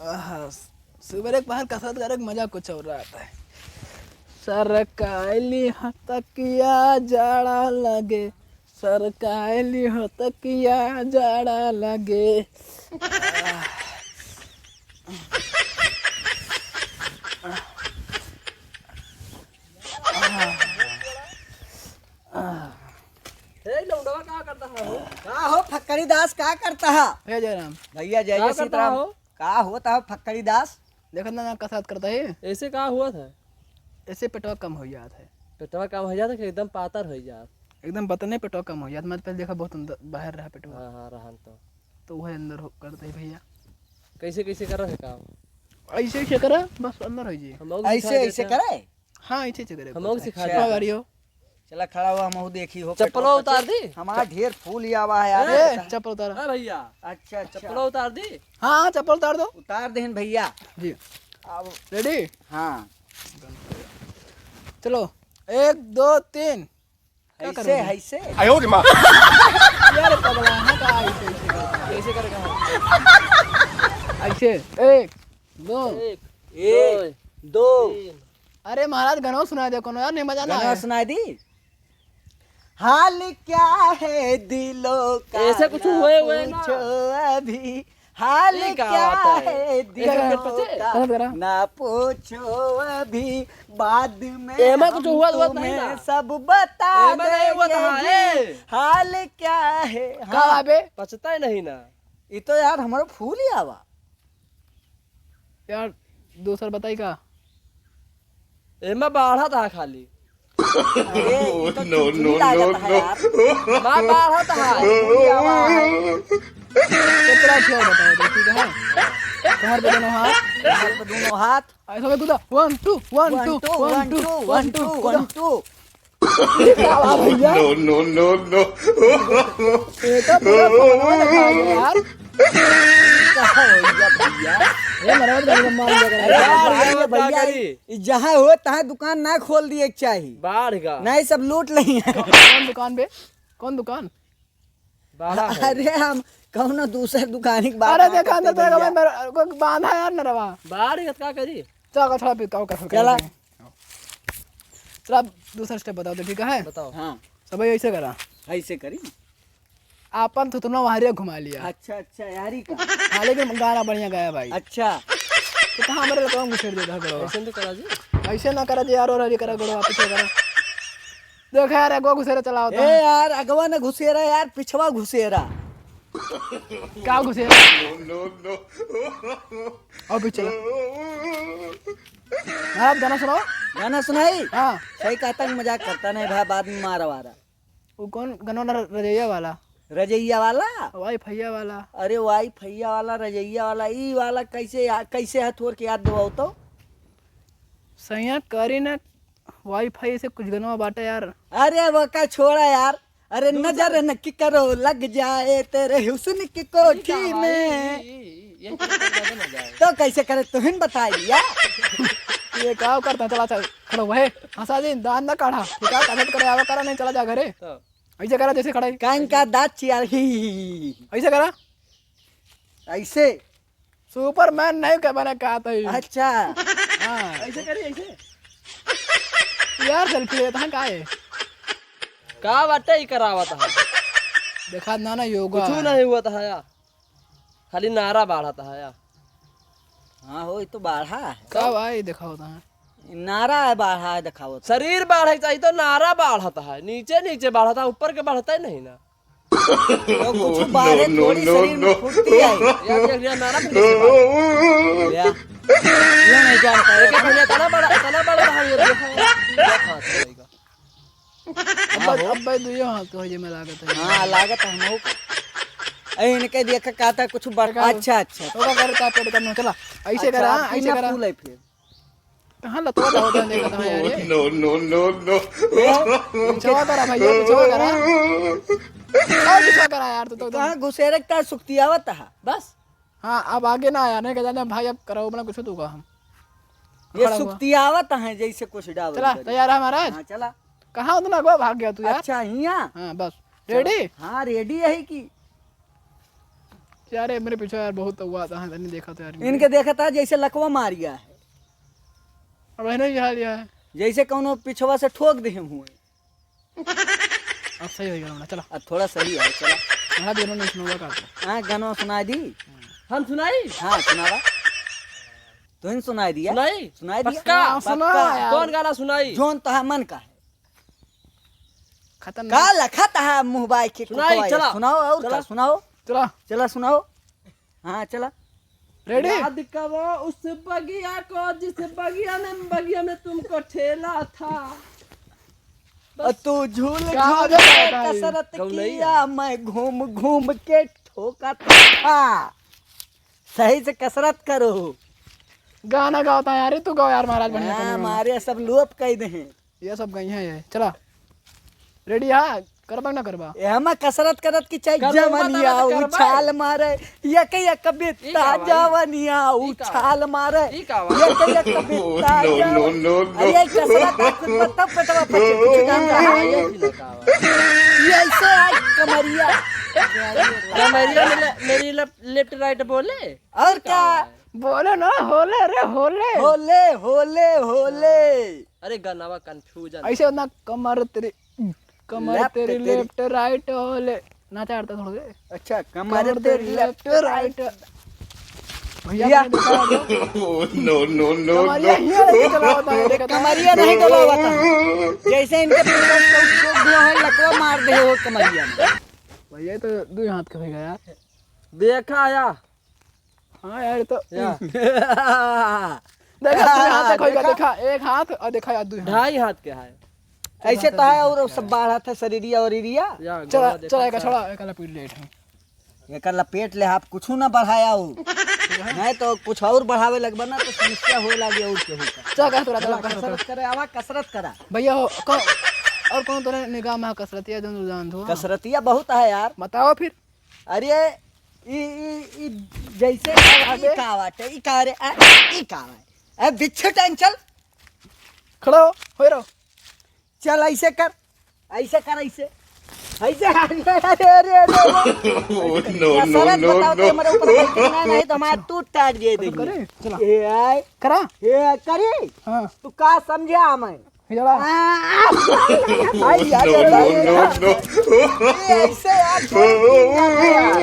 सुबह एक बाहर कसरत करे मजा कुछ और आता है। सरकाली हतकिया जाड़ा लगे, सरकाली हतकिया जाड़ा लगे। क्या करता है का हो फक्कड़ी दास का करता है भैया जयराम भैया जय जय सीताराम का होता है फक्कड़ी दास देखा ना कसरत करता है ऐसे का हुआ था? ऐसे पेटवा कम हो जाता है। पेटवा कम हो जाता कि एकदम पातर हो जात? एकदम बतने पेटवा कम हो जाता। मैं पहले देखा बहुत अंदर बाहर रहा पेटवा। हाँ हाँ रहन तो वह अंदर हो करते है भैया। कैसे कैसे कर रहे काम? ऐसे ऐसे करा बस अंदर हो जी। ऐसे ऐसे करे। हाँ ऐसे ऐसे करे। हम सिखा गाड़ियों चला खड़ा हुआ हम देखी हो चप्पल उतार दी। हमारा ढेर फूल ही आवा है यार। चप्पल उतार भैया। अच्छा चप्पल उतार दी। हाँ चप्पल उतार दो। उतार देन भैया जी अब रेडी। हाँ चलो 1 2 3 ऐसे ऐसे यार पगला है का कैसे करेगा? ऐसे 1 2 1 2 अरे महाराज गाना सुना दे कोनो यार नहीं मजा ना गाना सुनाई दी। हाल क्या है दिलों का ऐसे कुछ हुए ना पूछो अभी हाल क्या है दिलों का ना पूछो अभी बाद में एमा कुछ हुआ नहीं ना सब बता देंगे हाल क्या है। का आबे पछता ही नहीं ना। ये तो यार हमारा फूल ही आवा यार दूसरा बताई का एमा बाढ़ा था खाली। नो नो नो मां बाढ़ा था कितना अच्छा बताओ देखी का है कमर पे दोनों हाथ ऐसा में कूदा 1 2 1 2 1 2 1 2 1 2 भैया नो नो नो ये तो पूरा फोन में यार ये मरद गाड़ी में मार देगा। भैया जहाँ हो तहाँ दुकान ना खोल दिए चाहिए बाढ़ का नहीं सब लूट ली है। कौन दुकान पे कौन दुकान? अरे हम कौन दूसरे दुकान की बात। अरे देखा अंदर तेरा बांधा यार नरवा बाढ़ का क्या करी? चल थोड़ा पिकाओ कर चला चल दूसरा स्टेप बताओ तो ठीक है। बताओ। हाँ सब ऐसे करा ऐसे करी आपन तो तुमने वहां घुमा लिया। अच्छा अच्छा यारी का हाँ लेकिन गाना बढ़िया गाया भाई। अच्छा तो कहाँ हमारे लड़का घुसेड़ देता करो ऐसे तो करा जी। ऐसे ना करा जी यार और हरी करा करो वापस करा देखा यार अगवा घुसेरा चला होता ए यार अगवा न घुसेरा यार पिछवा घुसेरा क्या घुसेरा नो नो और भी चला आप गाना सुनाओ। गाना सुनाई हाँ सही कहता मजाक करता नहीं भाई बाद में मारा वारा। वो कौन गाना रजैया वाला रजैया वाला वाई भैया वाला। अरे वाई भैया वाला रजैया वाला ई वाला कैसे कैसे है थोड़ के याद दिवाओ तो सैया करी ना वाईफाई से कुछ गनवा बाटा यार। अरे वो का छोड़ा यार। अरे नजर न की करो लग जाए तेरे हुस्न की कोठी में तो कैसे करे तुहिन बताई यार। ये क्या करता चला चल खड़ो वहे हंसा जी दान ना काढ़ा ठीक है कसरत करे आवा करा नहीं चला जा घरे ऐसे करा जैसे खड़ा है कान का दांत चियार ही ऐसे करा ऐसे सुपरमैन नहीं क्या बना कहा था अच्छा हाँ ऐसे करी ऐसे यार सेल्फी लेता है का है का बाटे ही करावा था। देखा ना ना योगा कुछ नहीं हुआ था यार खाली नारा बाढ़ा था यार। हाँ हो ये तो बाढ़ा है का भाई देखा होता है नारा है बाढ़ा है दिखाओ शरीर बाढ़ चाहिए तो नारा बाढ़ता है नीचे नीचे बाढ़ता ऊपर के बढ़ता ही नहीं ना। तो कुछ बाढ़े थोड़ी शरीर में फूटती है यार नारा ये नहीं जानता है तना बड़ा है ये देखो अब भाई दुइयो हाथ तो ये में लागत है। हाँ लागत है हम अरे इनके देखा कहता कुछ बड़का अच्छा अच्छा होगा करता पेट करना चला ऐसे करा ऐसे करा फूल है फिर कहाँ लतवा होता है देखा था यार ये नो नो नो नो पिछवा करा भैया पिछवा करा और पिछवा करा यार तो कहाँ घुसेरे का सुक्ति आवत है बस। हाँ अब आगे ना आया नहीं कहते भाई अब करो अपना कुछ दूंगा हम ये सुक्ति आवत है जैसे कुछ डाल चला तैयार है महाराज। हाँ चला कहाँ उतना को भाग गया तू यार। अच्छा यहाँ हाँ बस रेडी। हाँ रेडी है कि यार ये मेरे पीछे यार बहुत हुआ था, नहीं देखा तो यार। इनके देखा था जैसे लकवा मार गया है, अब है ना ये हाल यार। जैसे कौनो पिछवा से ठोक दे हुए। अब सही हो गया चला। अब थोड़ा सही है, चला। हाँ दोनों ने सुना का। हाँ गाना सुनाई दी। हम सुनाई हाँ सुनावा। तुम सुनाई दिया। सुनाई दिया। पक्का सुना यार। कौन गाना सुनाई? जोन तो है मन का है, खत्म का लखत है मुंह बाई के सुनाई, कुकवाई। चला। सुनाओ और चला। का सुनाओ। चला चला सुनाओ। हाँ चला। रेडी। याद करो उस बगिया को जिस बगिया में तुमको ठेला था। और तू झूल क्या झूल आगे के बताई? कसरत गौलई किया, मैं घूम घूम के ठोका था। सही से कसरत करो। गाना गाता है यार, तू गाओ यार महाराज बढ़िया हाँ, करने वाला। हमारे सब लोप कह दे हैं। ये सब गई है ये। चला रेडी। हाँ करबा ना करबा। हम कसरत करत की चाहिए करबा जवनिया तारा करबा। उछाल मारे, यक यक बित्ता भाई? जवनिया उछाल मारे, ई का भाई? यक यक बित्ता No, no, no, no. अरे ये कसरत आप खुद बताओ पेटवा पचे कुछ काम का है ये ऐसे आज कमरिया मेरी लेफ्ट राइट बोले। और क्या बोले ना होले रे होले। होले होले होले। अरे गनावा कंफ्यूजन। ऐसे होना कमर तेरी Left तेरी तेरी। लेफ्ट राइट होले। नाचा आड़ता थोड़ा दे। अच्छा कमर कमर तेरी तेरी लेफ्ट राइट। भैया या। मैंने देखा है। Oh, no, no, no, कमरिया no. हिया लेके चला होता है देखा था। कमरिया नहीं डोला होता जैसे इनके पीछे ठोक दिया है लकवा मार दे हो कमरिया में। भैया तो दो हाथ का होगा यार। देखा आया हाँ यार तो या देखा दो हाथ का होगा। देखा एक हाथ और देखा यार दो हाथ। 2.5 हाथ के है ऐसे तो है और सब बाढ़ा था शरीरिया और इरिया। या चला गौवा देखा चला एक था। छोड़ा एक लपीट लेट है। एकर लपेट ले आप कुछ ना बढ़ाया हो नहीं तो कुछ और बढ़ावे लगबा ना तो समस्या हो लागे और के होता। चल कह तोरा चला कसरत करे आवा कसरत करा। भैया हो और कौन तोरे निगाह में कसरतिया जो जान दो। कसरतिया बहुत है यार। बताओ फिर। अरे ई जैसे ई का बाटे ई का रे ई का है ए बिच्छू टाइम चल खड़ो हो रहो। चल ऐसे कर ऐसे ऐसे अरे अरे अरे Oh, no, no, कसरत no, बताओ तो no. हमारे ऊपर बैठना नहीं तो हमारा टूट टाट दे देगी। करे चला ए आए करा। ए करी हाँ तू का समझा मैं चला आई यार No, no, no, no. ऐसे यार छोड़ दी यार।